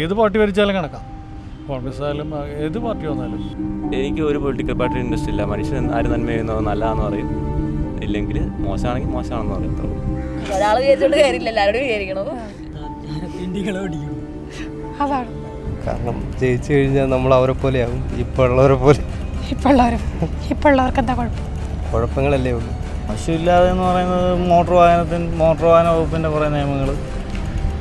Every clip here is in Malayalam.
ഏത് പാർട്ടി ഭരിച്ചാലും കണക്കാം. കോൺഗ്രസ് ആയാലും ഏത് പാർട്ടി വന്നാലും. എനിക്ക് ഒരു പൊളിറ്റിക്കൽ പാർട്ടി ഇൻട്രസ്റ്റ് ഇല്ല. മനുഷ്യൻ ആര് നന്മ ചെയ്യുന്നത് നല്ലതാണെന്ന് പറയും, ഇല്ലെങ്കിൽ മോശമാണെങ്കിൽ മോശമാണെന്ന് പറയും. ഒരാൾ വിചാരിച്ചോണ്ട് കാര്യമില്ല, എല്ലാവരോടും വിചാരിക്കണോ. അതാണ് കാരണം ജയിച്ചു കഴിഞ്ഞാൽ നമ്മൾ അവരെ പോലെയാകും, ഇപ്പോൾ ഉള്ളവരെ പോലെ. ഇപ്പോൾ ഉള്ളവർക്ക് എന്താ കുഴപ്പം? കുഴപ്പങ്ങളല്ലേ ഉള്ളൂ. ആവശ്യമില്ലാതെ എന്ന് പറയുന്നത് മോട്ടോർ വാഹന വകുപ്പിൻ്റെ കുറേ നിയമങ്ങൾ,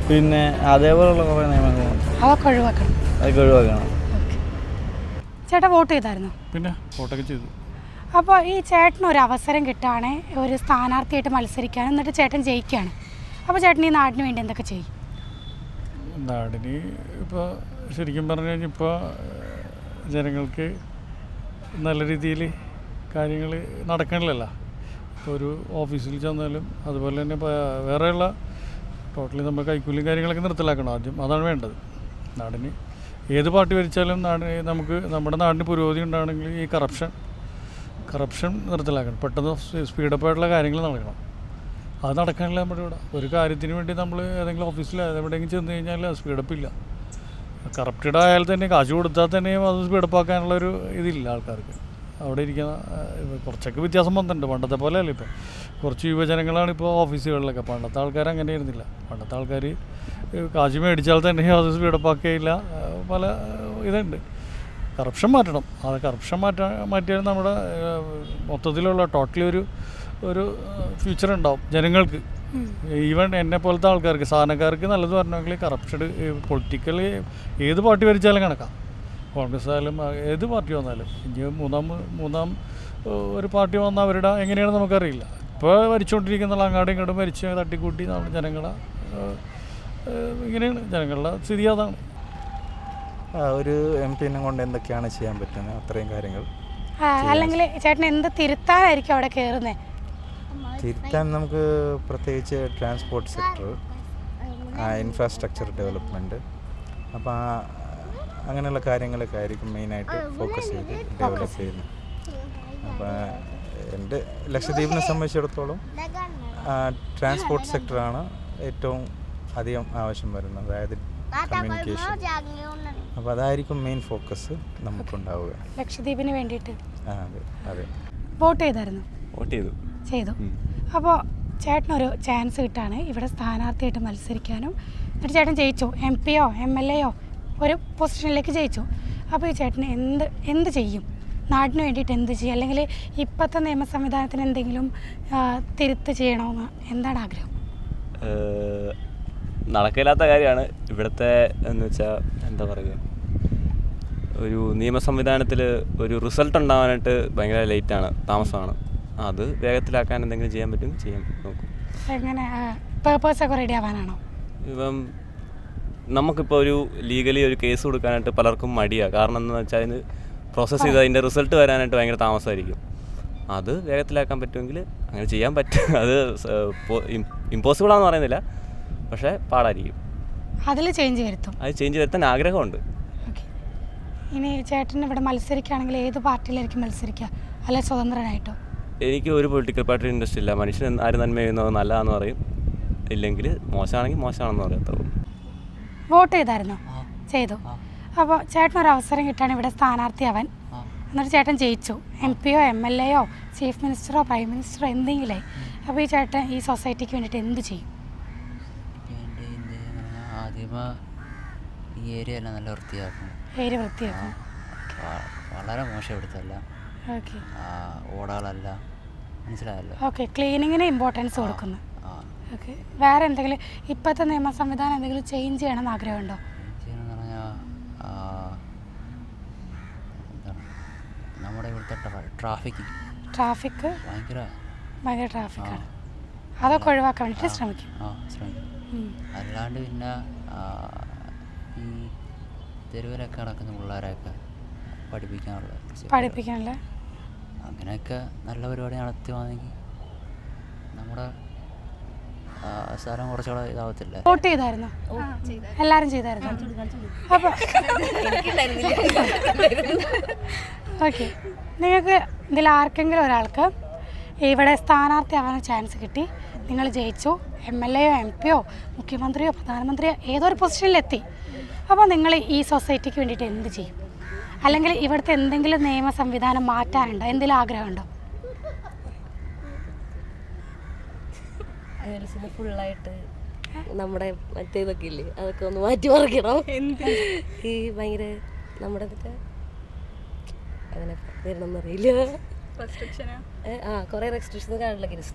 പിന്നെ അതേപോലുള്ള കുറേ നിയമങ്ങളുണ്ട്, അതൊക്കെ ഒഴിവാക്കണം. അതൊക്കെ ഒഴിവാക്കണം. ചേട്ടാ വോട്ട് ചെയ്തായിരുന്നു? പിന്നെ വോട്ടൊക്കെ ചെയ്തു. അപ്പോൾ ഈ ചേട്ടന് ഒരു അവസരം കിട്ടുകയാണ് ഒരു സ്ഥാനാർത്ഥിയായിട്ട് മത്സരിക്കാനും, എന്നിട്ട് ചേട്ടൻ ജയിക്കുകയാണ്. അപ്പോൾ ചേട്ടൻ ഈ നാടിന് വേണ്ടി എന്തൊക്കെ ചെയ്യും? നാടിന് ഇപ്പോൾ ശരിക്കും പറഞ്ഞു കഴിഞ്ഞാൽ ഇപ്പോൾ ജനങ്ങൾക്ക് നല്ല രീതിയിൽ കാര്യങ്ങൾ നടക്കണില്ലല്ലോ. ഇപ്പോൾ ഒരു ഓഫീസിൽ ചെന്നാലും അതുപോലെ തന്നെ വേറെയുള്ള ടോട്ടലി നമ്മൾ കൈക്കൂലിയും കാര്യങ്ങളൊക്കെ നിർത്തലാക്കണം ആദ്യം. അതാണ് വേണ്ടത്. നാടിന് ഏത് പാർട്ടി ഭരിച്ചാലും നമ്മുടെ നാടിന് പുരോഗതി ഉണ്ടാകണമെങ്കിൽ ഈ കറപ്ഷൻ നിർത്തലാക്കണം. പെട്ടെന്ന് സ്പീഡപ്പായിട്ടുള്ള കാര്യങ്ങൾ നടക്കണം. അത് നടക്കാനില്ല നമ്മുടെ ഇവിടെ. ഒരു കാര്യത്തിന് വേണ്ടി നമ്മൾ ഏതെങ്കിലും ഓഫീസിൽ എവിടെയെങ്കിലും ചെന്ന് കഴിഞ്ഞാൽ സ്പീഡപ്പില്ല. കറപ്റ്റഡ് ആയാൽ തന്നെ കാശ് കൊടുത്താൽ തന്നെയും അത് സ്പീഡപ്പാക്കാനുള്ളൊരു ഇതില്ല ആൾക്കാർക്ക്. അവിടെ ഇരിക്കുന്ന കുറച്ചൊക്കെ വ്യത്യാസം വന്നിട്ടുണ്ട്. പണ്ടത്തെ പോലെ അല്ല. ഇപ്പോൾ കുറച്ച് യുവജനങ്ങളാണ് ഇപ്പോൾ ഓഫീസുകളിലൊക്കെ. പണ്ടത്തെ ആൾക്കാർ അങ്ങനെ ആയിരുന്നില്ല. പണ്ടത്തെ ആൾക്കാർ കാശ് മേടിച്ചാൽ തന്നെ അത് സ്പീഡപ്പാക്കുകയില്ല. പല ഇതുണ്ട്. കറപ്ഷൻ മാറ്റണം. അത് കറപ്ഷൻ മാറ്റിയാൽ നമ്മുടെ മൊത്തത്തിലുള്ള ടോട്ടലി ഒരു ഫ്യൂച്ചർ ഉണ്ടാവും ജനങ്ങൾക്ക്. ഈവൻ എന്നെ പോലത്തെ ആൾക്കാർക്ക്, സാധാരണക്കാർക്ക് നല്ലത് പറഞ്ഞെങ്കിൽ കറപ്ഷൻ പൊളിറ്റിക്കൽ ഏത് പാർട്ടി ഭരിച്ചാലും കണക്കാം. കോൺഗ്രസ് ആയാലും ഏത് പാർട്ടി വന്നാലും. ഇനി മൂന്നാം ഒരു പാർട്ടി വന്നാൽ അവരുടെ എങ്ങനെയാണ് നമുക്കറിയില്ല. ഇപ്പോൾ ഭരിച്ചുകൊണ്ടിരിക്കുന്ന അങ്ങാടും ഇങ്ങോട്ടും ഭരിച്ച് തട്ടിക്കൂട്ടി ജനങ്ങളെ ഇങ്ങനെയാണ് ജനങ്ങളുടെ സ്ഥിതി. അതാണ് ഒരു MP കൊണ്ട് എന്തൊക്കെയാണ് ചെയ്യാൻ പറ്റുന്നത് അത്രയും കാര്യങ്ങൾ. അല്ലെങ്കിൽ ചേട്ടൻ എന്ത് തിരുത്താനായിരിക്കും അവിടെ കയറുന്നത്? തിരുത്താൻ നമുക്ക് പ്രത്യേകിച്ച് ട്രാൻസ്പോർട്ട് സെക്ടർ, ഇൻഫ്രാസ്ട്രക്ചർ ഡെവലപ്മെൻറ്റ്, അപ്പോൾ അങ്ങനെയുള്ള കാര്യങ്ങളൊക്കെ ആയിരിക്കും മെയിനായിട്ട് ഫോക്കസ് ചെയ്ത് ഡെവലപ്പ് ചെയ്യുന്നത്. അപ്പോൾ എൻ്റെ ലക്ഷദ്വീപിനെ സംബന്ധിച്ചിടത്തോളം ട്രാൻസ്പോർട്ട് സെക്ടറാണ് ഏറ്റവും അധികം ആവശ്യം വരുന്നത്, അതായത് കമ്മ്യൂണിക്കേഷൻ. അപ്പോൾ അതായിരിക്കും മെയിൻ ഫോക്കസ് നമുക്കുണ്ടാവുക ലക്ഷദ്വീപിന് വേണ്ടിയിട്ട്. അതെ അതെ. വോട്ട് ചെയ്തായിരുന്നു? വോട്ട് ചെയ്തു. അപ്പോൾ ചേട്ടനൊരു ചാൻസ് കിട്ടാണ് ഇവിടെ സ്ഥാനാർത്ഥിയായിട്ട് മത്സരിക്കാനും, എന്നിട്ട് ചേട്ടൻ ജയിച്ചു, MP-യോ MLA-യോ ഒരു പൊസിഷനിലേക്ക് ജയിച്ചു. അപ്പോൾ ഈ ചേട്ടന് എന്ത് ചെയ്യും? നാടിന് വേണ്ടിയിട്ട് എന്ത് ചെയ്യും? അല്ലെങ്കിൽ ഇപ്പോഴത്തെ നിയമ സംവിധാനത്തിന് എന്തെങ്കിലും തിരുത്ത് ചെയ്യണമെന്ന് എന്താണ് ആഗ്രഹം? നടക്കില്ലാത്ത കാര്യമാണ് ഇവിടുത്തെ എന്ന് വെച്ചാൽ എന്താ പറയുക, ഒരു നിയമ സംവിധാനത്തിൽ ഒരു റിസൾട്ട് ഉണ്ടാകാനായിട്ട് ഭയങ്കര ലേറ്റാണ്, താമസമാണ്. അത് വേഗത്തിലാക്കാൻ എന്തെങ്കിലും ചെയ്യാൻ പറ്റും ചെയ്യാൻ നോക്കും. എങ്ങനെ പേപ്പേഴ്സൊക്കെ റെഡി ആവാനാണോ? ഇപ്പം നമുക്കിപ്പോൾ ഒരു ലീഗലി ഒരു കേസ് കൊടുക്കാനായിട്ട് പലർക്കും മടിയാണ്. കാരണം എന്താണെന്ന് വെച്ചാൽ അതിന് പ്രോസസ്സ് ചെയ്ത് അതിൻ്റെ റിസൾട്ട് വരാനായിട്ട് ഭയങ്കര താമസമായിരിക്കും. അത് വേഗത്തിലാക്കാൻ പറ്റുമെങ്കിൽ അങ്ങനെ ചെയ്യാൻ പറ്റും. അത് ഇമ്പോസിബിളാണെന്ന് പറയുന്നില്ല, പക്ഷേ പാടായിരിക്കും. അതിൽ ചേഞ്ച് വരുത്താൻ ആഗ്രഹമുണ്ട്. ഓക്കെ. ഇനി ചേട്ടൻ ഇവിടെ മത്സരിക്കുകയാണെങ്കിൽ ഏത് പാർട്ടിയിലായിരിക്കും മത്സരിക്കുക? അല്ലെ സ്വതന്ത്രനായിട്ടോ? എനിക്ക് ഒരു പൊളിറ്റിക്കൽ പാർട്ടി ഇൻട്രസ്റ്റ് ഇല്ല. മനുഷ്യൻ ആര് നന്മ ചെയ്യുന്നത് നല്ലതാണെന്ന് പറയും, ഇല്ലെങ്കിൽ മോശമാണെങ്കിൽ മോശമാണെന്ന് പറയും. അത്ര. വോട്ട് ചെയ്തായിരുന്നോ? ചെയ്തു. അപ്പോൾ ചേട്ടനൊരു അവസരം കിട്ടുകയാണ് ഇവിടെ സ്ഥാനാർത്ഥിയാവാൻ, എന്നിട്ട് ചേട്ടൻ ജയിച്ചു, MP-യോ MLA-യോ ചീഫ് മിനിസ്റ്ററോ പ്രൈം മിനിസ്റ്ററോ എന്തെങ്കിലും. അപ്പോൾ ഈ ചേട്ടൻ ഈ സൊസൈറ്റിക്ക് വേണ്ടിയിട്ട് എന്ത് ചെയ്യും? ഈ ഏരിയ എല്ലാം നല്ല വൃത്തിയാക്കും. ഏരിയ വൃത്തിയാക്കും. വളരെ മോശപ്പെടുത്തല്ല. ഓക്കെ. ഓടാളല്ല, മനസ്സിലായല്ലോ. ഓക്കെ. ക്ലീനിങ്ങിന് ഇമ്പോർട്ടൻസ് കൊടുക്കുന്നു. ഓക്കെ. വേറെ എന്തെങ്കിലും ഇപ്പോഴത്തെ നിയമ സംവിധാനം എന്തെങ്കിലും ചേഞ്ച് ചെയ്യണമെന്ന് ആഗ്രഹമുണ്ടോ? ചെയ്യണമെന്ന് പറഞ്ഞാൽ എന്താണ് നമ്മുടെ ഇവിടുത്തെ ട്രാഫിക് ഭയങ്കര ട്രാഫിക്കാണ്. അതൊക്കെ ഒഴിവാക്കാൻ വേണ്ടിയിട്ട് ശ്രമിക്കും. അല്ലാണ്ട് പിന്നെ ഈ തെരുവിലൊക്കെ നടക്കുന്ന പിള്ളേരെയൊക്കെ പഠിപ്പിക്കാനുള്ള അങ്ങനെയൊക്കെ നല്ല പരിപാടി നടത്തുവാണെങ്കിൽ നമ്മുടെ സ്ഥലം കുറച്ചുകൂടെ ഇതാവത്തില്ല. വോട്ട് ചെയ്തായിരുന്നോ? എല്ലാവരും ചെയ്തായിരുന്നു. അപ്പോൾ ഓക്കെ. നിങ്ങൾക്ക് ഇതിൽ ആർക്കെങ്കിലും ഒരാൾക്ക് ഇവിടെ സ്ഥാനാർത്ഥിയാവാൻ ചാൻസ് കിട്ടി, നിങ്ങൾ ജയിച്ചു, MLA-യോ MP-യോ മുഖ്യമന്ത്രിയോ പ്രധാനമന്ത്രിയോ ഏതൊരു പൊസിഷനിലെത്തി, അപ്പോൾ നിങ്ങൾ ഈ സൊസൈറ്റിക്ക് വേണ്ടിയിട്ട് എന്ത് ചെയ്യും? അല്ലെങ്കിൽ ഇവിടുത്തെ എന്തെങ്കിലും നിയമ സംവിധാനം മാറ്റാനുണ്ടോ? എന്തെങ്കിലും ആഗ്രഹമുണ്ടോ? ഗേൾസിന് ഫുള്ളായിട്ട് നമ്മുടെ മറ്റേ ഇതൊക്കെ ഇല്ലേ അതൊക്കെ ഒന്ന് മാറ്റി മറിക്കണം. ഈ ഭയങ്കര നമ്മുടെ ഇതൊക്കെ അങ്ങനെ വരണമെന്നറിയില്ല. കുറെ റെസ്ട്രിക്ഷൻ കാണില്ല.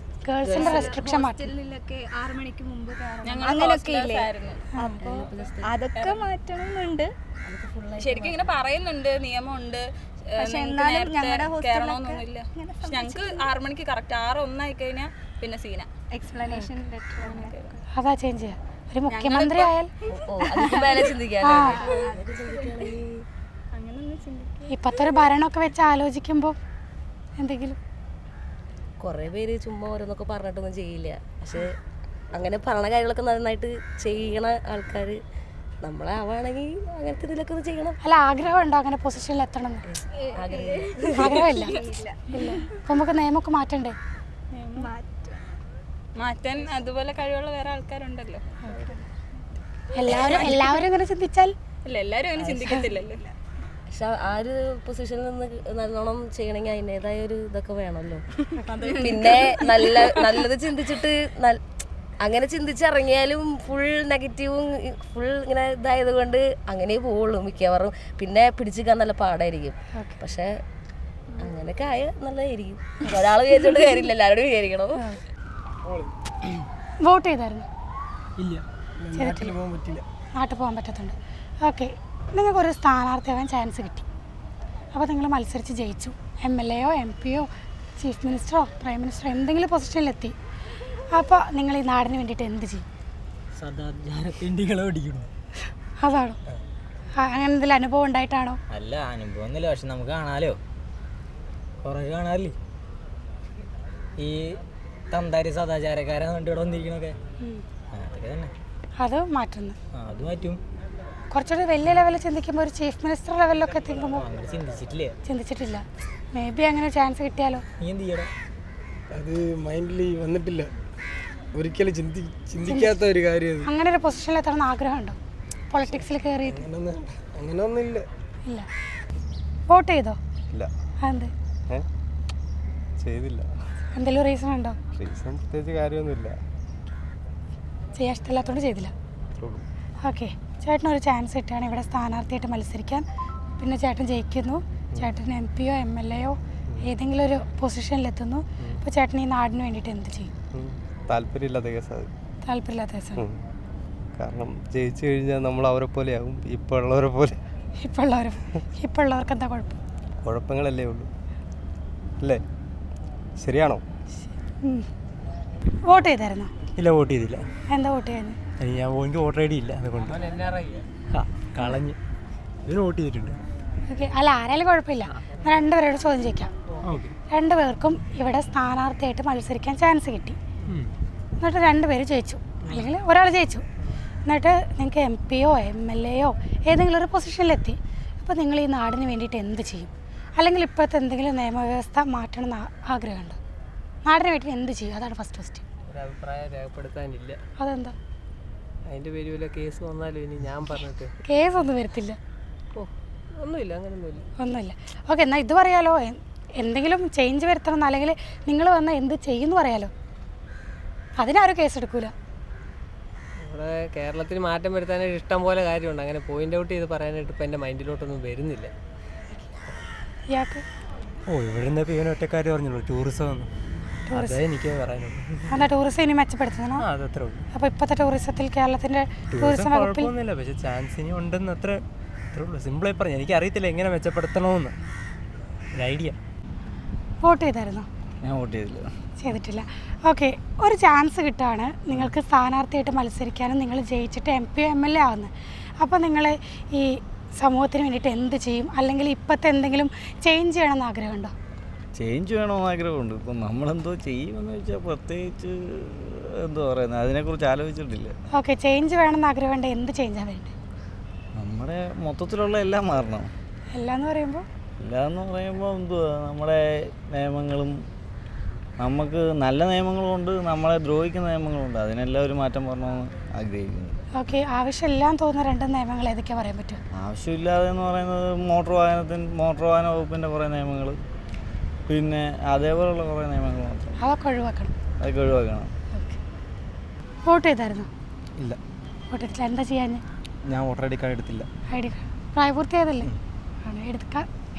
ഗേൾസിൻ്റെ റെസ്ട്രിക്ഷൻ മാറ്റി അങ്ങനെയൊക്കെ ഇല്ലേ, അപ്പോൾ അതൊക്കെ മാറ്റണമെന്നുണ്ട്. ശരിക്കും ഇങ്ങനെ പറയുന്നുണ്ട്, നിയമമുണ്ട്, പക്ഷെ എന്നാലും ഞങ്ങളുടെ കയറണമെന്നൊന്നുമില്ല. ഞങ്ങൾക്ക് 6 മണിക്ക് കറക്റ്റ് 6:01 ആയി കഴിഞ്ഞാൽ പിന്നെ സീന എക്സ്പ്ലനേഷൻ ലെറ്റർ അതാ ചേഞ്ച് ചെയ്യുക. ഒരു മുഖ്യമന്ത്രി ആയാൽ ഇപ്പോഴത്തെ ഒരു ഭരണമൊക്കെ വെച്ച് ആലോചിക്കുമ്പോൾ എന്തെങ്കിലും കുറേ പേര് ചുമ്മാ ഓരോന്നൊക്കെ പറഞ്ഞിട്ടൊന്നും ചെയ്യില്ല. പക്ഷെ അങ്ങനെ പറഞ്ഞ കാര്യങ്ങളൊക്കെ നന്നായിട്ട് ചെയ്യണ ആൾക്കാർ നമ്മളാവാണെങ്കിൽ അങ്ങനത്തെ ഇതിലൊക്കെ ഒന്ന് ചെയ്യണം. അല്ല, ആഗ്രഹമുണ്ടോ അങ്ങനെ പൊസിഷനിൽ എത്തണം എന്ന്? ആഗ്രഹമില്ല. ഇല്ല. അപ്പം നമുക്ക് നിയമമൊക്കെ മാറ്റണ്ടേ? മാറ്റാൻ അതുപോലെ കഴിവുള്ള വേറെ ആൾക്കാരുണ്ടല്ലോ. എല്ലാവരും ഇങ്ങനെ ചിന്തിച്ചാൽ ഇല്ല, എല്ലാവരും അങ്ങനെ ചിന്തിക്കത്തില്ലല്ലോ. പക്ഷെ ആ ഒരു പൊസിഷനിൽ നിന്ന് നല്ലോണം ചെയ്യണമെങ്കിൽ അതിൻ്റെതായ ഒരു ഇതൊക്കെ വേണമല്ലോ. പിന്നെ നല്ലത് ചിന്തിച്ചിട്ട് അങ്ങനെ ചിന്തിച്ചിറങ്ങിയാലും ഫുൾ നെഗറ്റീവും ഫുൾ ഇങ്ങനെ ഇതായത് കൊണ്ട് അങ്ങനെ പോവുള്ളൂ മിക്കവാറും. പിന്നെ പിടിച്ചിരിക്കാൻ നല്ല പാടായിരിക്കും. പക്ഷെ അങ്ങനെയൊക്കെ ആയ നല്ലതായിരിക്കും. ഒരാൾ വിചാരിച്ചോണ്ട് കാര്യമില്ല, എല്ലാവരോടും വിചാരിക്കണം. വോട്ട് ചെയ്തായിരുന്നു? ഇല്ല, നാട്ടിൽ പോകാൻ പറ്റില്ല. നാട്ടിൽ പോകാൻ പറ്റത്തുണ്ട്. ഓക്കെ, നിങ്ങൾക്കൊരു സ്ഥാനാർത്ഥിയാവാൻ ചാൻസ് കിട്ടി. അപ്പോൾ നിങ്ങൾ മത്സരിച്ച് ജയിച്ചു. MLA യോ MP യോ ചീഫ് മിനിസ്റ്ററോ പ്രൈം മിനിസ്റ്ററോ എന്തെങ്കിലും പൊസിഷനിലെത്തി. അപ്പോൾ നിങ്ങൾ ഈ നാടിന് വേണ്ടിയിട്ട് എന്ത് ചെയ്യും? അതാണോ? അങ്ങനെ എന്തെങ്കിലും അനുഭവം ഉണ്ടായിട്ടാണോ? അല്ല, അനുഭവം ഒന്നുമില്ല, പക്ഷെ നമുക്ക് കാണാലോ, കുറേ കാണാറില്ലേ ഈ തന്താരി സദാചാരക്കാരെ ഇവിടെ വന്നിരിക്കണൊക്കെ. അതൊക്കെ തന്നെ അത് മാറ്റുന്നു. അത് മാറ്റും. കുറച്ചുകൂടി വലിയ ലെവലിൽ ചിന്തിക്കുമ്പോൾ ഒരു ചീഫ് മിനിസ്റ്റർ ലെവലിലൊക്കെ എത്തിക്കുമ്പോൾ ചിന്തിച്ചിട്ടില്ല. മേ ബി അങ്ങനെ ചാൻസ് കിട്ടിയാലോ? നീ എന്ത് ചെയ്യണം? അത് മൈൻഡിൽ വന്നിട്ടില്ല, ഒരിക്കലും ചിന്തിക്കാത്ത ഒരു കാര്യം. അങ്ങനെ ഒരു പൊസിഷനിൽ എത്തണമെന്ന് ആഗ്രഹമുണ്ടോ? പൊളിറ്റിക്സിൽ കയറിയിട്ട്? അങ്ങനെയൊന്നുമില്ല. ഇല്ല. വോട്ട് ചെയ്തോ? ഇല്ല. അതെന്ത് ചെയ്തില്ല? എന്തെങ്കിലും റീസൺ ഉണ്ടോ? റീസൺ പ്രത്യേകിച്ച് കാര്യമൊന്നുമില്ല, ചെയ്യാൻ ഇഷ്ടമില്ലാത്തതുകൊണ്ട് ചെയ്തില്ല. ഓക്കെ, ചേട്ടനൊരു ചാൻസ് കിട്ടുകയാണ് ഇവിടെ സ്ഥാനാർത്ഥിയായിട്ട് മത്സരിക്കാൻ. പിന്നെ ചേട്ടൻ ജയിക്കുന്നു, ചേട്ടൻ MP യോ MLA യോ ഏതെങ്കിലും ഒരു പൊസിഷനിലെത്തുന്നു. അപ്പോൾ ചേട്ടൻ ഈ നാടിന് വേണ്ടിയിട്ട് എന്ത് ചെയ്യും? താല്പര്യമില്ലാത്ത കേസാണ്. താല്പര്യമില്ലാത്ത കേസാണ്. കാരണം ജയിച്ചു കഴിഞ്ഞാൽ നമ്മൾ അവരെ പോലെയാകും, ഇപ്പോൾ ഉള്ളവരെ പോലെ. ഇപ്പോൾ ഉള്ളവർക്ക് എന്താ കുഴപ്പം? കുഴപ്പങ്ങളല്ലേ ഉള്ളൂ അല്ലേ? ശരിയാണോ? വോട്ട് ചെയ്തായിരുന്നോ? ഇല്ല, വോട്ട് ചെയ്തില്ല. എന്താ വോട്ട് ചെയ്യുന്നത്? ഞാൻ എനിക്ക് വോട്ടർ ID ഇല്ല, അതുകൊണ്ട് കളഞ്ഞ്. ഇതിന് വോട്ട് ചെയ്തിട്ടുണ്ട്. ഓക്കെ, അല്ല ആരായാലും കുഴപ്പമില്ല. ഞാൻ രണ്ടുപേരോട് ചോദ്യം ചോദിക്കാം. രണ്ടുപേർക്കും ഇവിടെ സ്ഥാനാർത്ഥിയായിട്ട് മത്സരിക്കാൻ ചാൻസ് കിട്ടി. എന്നിട്ട് രണ്ടുപേര് ജയിച്ചു, അല്ലെങ്കിൽ ഒരാൾ ജയിച്ചു. എന്നിട്ട് നിങ്ങൾക്ക് MP യോ MLA യോ ഏതെങ്കിലും ഒരു പൊസിഷനിലെത്തി. അപ്പോൾ നിങ്ങൾ ഈ നാടിന് വേണ്ടിയിട്ട് എന്ത് ചെയ്യും? അല്ലെങ്കിൽ ഇപ്പോഴത്തെ എന്തെങ്കിലും നിയമവ്യവസ്ഥ മാറ്റണം എന്ന് ആഗ്രഹമുണ്ടോ? നാടിന് വേണ്ടിയിട്ട് എന്ത് ചെയ്യും? അതാണ് ഫസ്റ്റ് ക്വസ്റ്റ്യൻ. ഒരഭിപ്രായം രേഖപ്പെടുത്താനില്ല. അതെന്താ? അതിൻ്റെ പേര് വല്ല കേസ് വന്നാലും ഇനി ഞാൻ പറഞ്ഞിട്ട് കേസൊന്നും വരത്തില്ല. ഒന്നുമില്ല, അങ്ങനെയൊന്നുമില്ല. ഒന്നുമില്ല. ഓക്കെ, എന്നാൽ ഇത് പറയാലോ, എന്തെങ്കിലും ചേഞ്ച് വരുത്തണം, അല്ലെങ്കിൽ നിങ്ങൾ വന്നാൽ എന്ത് ചെയ്യുമെന്ന് പറയാലോ. അതിനാരും കേസെടുക്കൂല. ഇവിടെ കേരളത്തിൽ മാറ്റം വരുത്താനായിട്ട് ഇഷ്ടം പോലെ കാര്യമുണ്ട്. അങ്ങനെ പോയിന്റ് ഔട്ട് ചെയ്ത് പറയാനായിട്ട് ഇപ്പം എൻ്റെ മൈൻഡിലോട്ടൊന്നും വരുന്നില്ല. ഇയാൾക്ക് ഇവിടെ നിന്ന് ഇപ്പോൾ ഒറ്റക്കാർ പറഞ്ഞുള്ളൂ, ടൂറിസം. അതേ എനിക്ക് പറയാനുള്ളൂ. എന്താ ടൂറിസം ഇനി മെച്ചപ്പെടുത്തണോ? അതത്രേ ഉള്ളൂ. അപ്പോൾ ഇപ്പോഴത്തെ ടൂറിസത്തിൽ കേരളത്തിൻ്റെ ടൂറിസം വകുപ്പിൽ കുഴപ്പമൊന്നുമില്ല, പക്ഷേ ചാൻസ് ഇനി ഉണ്ടെന്ന് അത്രേ ഉള്ളൂ. സിമ്പിളായി പറഞ്ഞു, എനിക്കറിയത്തില്ല എങ്ങനെ മെച്ചപ്പെടുത്തണമെന്ന് ഒരു ഐഡിയ. വോട്ട് ചെയ്തായിരുന്നോ? ഞാൻ വോട്ട് ചെയ്തില്ല. ചെയ്തിട്ടില്ല. ഓക്കെ, ഒരു ചാൻസ് കിട്ടുകയാണ് നിങ്ങൾക്ക് സ്ഥാനാർത്ഥിയായിട്ട് മത്സരിക്കാനും നിങ്ങൾ ജയിച്ചിട്ട് MP യോ MLA ആവുന്നത്. അപ്പോൾ നിങ്ങൾ ഈ സമൂഹത്തിന് വേണ്ടിയിട്ട് എന്ത് ചെയ്യും? അല്ലെങ്കിൽ ഇപ്പോഴത്തെ എന്തെങ്കിലും ചേഞ്ച് ചെയ്യണമെന്ന് ആഗ്രഹമുണ്ടോ? ചേഞ്ച് വേണമെന്ന് ആഗ്രഹമുണ്ട്. ഇപ്പം നമ്മളെന്തോ ചെയ്യുമെന്ന് വെച്ചാൽ പ്രത്യേകിച്ച് എന്തോ പറയുന്നത്, അതിനെക്കുറിച്ച് ആലോചിച്ചിട്ടില്ല. ഓക്കെ, ചേഞ്ച് വേണമെന്ന് ആഗ്രഹമുണ്ട്. എന്ത് ചേഞ്ചാണ് വേണ്ടത്? നമ്മുടെ മൊത്തത്തിലുള്ള എല്ലാം മാറണം. എല്ലാം എന്ന് പറയുമ്പോൾ എന്തുവാ, നമ്മുടെ നിയമങ്ങളും, നമുക്ക് നല്ല നിയമങ്ങളുണ്ട്, നമ്മളെ ദ്രോഹിക്കുന്ന നിയമങ്ങളുണ്ട്. അതിനെല്ലാം ഒരു മാറ്റം വരണമെന്ന് ആഗ്രഹിക്കുന്നു. ഓക്കെ, ആവശ്യമില്ലാന്ന് തോന്നുന്ന 2 നിയമങ്ങൾ ഏതൊക്കെയാ പറയാൻ പറ്റുമോ? ആവശ്യമില്ലാതെ എന്ന് പറയുന്നത് മോട്ടോർ വാഹന വകുപ്പിൻ്റെ കുറേ നിയമങ്ങൾ, പിന്നെ അതേപോലുള്ള കുറേ നിയമങ്ങൾ മാത്രം. അതൊക്കെ ഒഴിവാക്കണം. അതൊക്കെ ഒഴിവാക്കണം. ഓക്കെ. വോട്ട് ചെയ്തായിരുന്നോ? ഇല്ല, വോട്ട് ചെയ്തില്ല. എന്താ ചെയ്യാൻ? ഞാൻ വോട്ടർ ഐ ഡി കാർഡ് എടുത്തില്ല. ഐ ഡി കാർഡ് പ്രായപൂർത്തിയായതല്ലേ? ആണ്.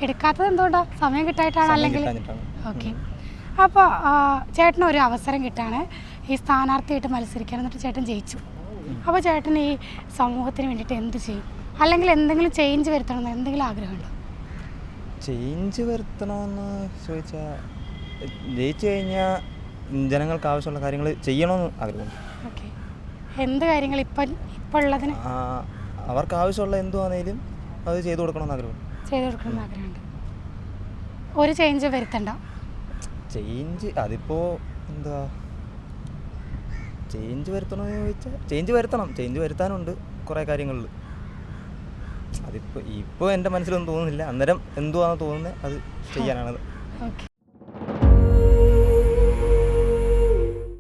എടുക്കാത്തത് എന്തുകൊണ്ടാണ്? സമയം കിട്ടായിട്ടാണ് അല്ലെങ്കിൽ? ഓക്കെ. അപ്പോൾ ചേട്ടന് ഒരു അവസരം കിട്ടാണ് ഈ സ്ഥാനാർത്ഥിയായിട്ട് മത്സരിക്കാൻ, എന്നിട്ട് ചേട്ടൻ ജയിച്ചു. അപ്പോൾ ചേട്ടൻ ഈ സമൂഹത്തിന് വേണ്ടിയിട്ട് എന്ത് ചെയ്യും? അല്ലെങ്കിൽ എന്തെങ്കിലും ചേഞ്ച് വരുത്തണമെന്ന് എന്തെങ്കിലും ആഗ്രഹമുണ്ടോ? ചേഞ്ച് വരുത്തണമെന്ന് ചോദിച്ചാൽ ജയിച്ചു കഴിഞ്ഞാൽ ജനങ്ങൾക്ക് ആവശ്യമുള്ള കാര്യങ്ങൾ ചെയ്യണമെന്ന് ആഗ്രഹമുണ്ട്. ഓക്കെ. എന്ത് കാര്യങ്ങൾ ഇപ്പോൾ ഉള്ളതിന് അവർക്ക് ആവശ്യമുള്ള എന്തുവാണേലും അത് ചെയ്തു കൊടുക്കണമെന്ന് ആഗ്രഹം. ചെയ്തു കൊടുക്കണമെന്ന് ആഗ്രഹമുണ്ട്. ഒരു ചേഞ്ച് വരുത്തണ്ട. ചേഞ്ച് അതിപ്പോൾ എന്താ, ചേഞ്ച് വരുത്തണമെന്ന് ചോദിച്ചാൽ ചേഞ്ച് വരുത്താനുണ്ട് കുറേ കാര്യങ്ങളിൽ. അതിപ്പോൾ എൻ്റെ മനസ്സിലൊന്നും തോന്നുന്നില്ല. അന്നേരം എന്തുവാണെന്ന് തോന്നുന്നത് അത് ചെയ്യാനാണ്. ഓക്കെ.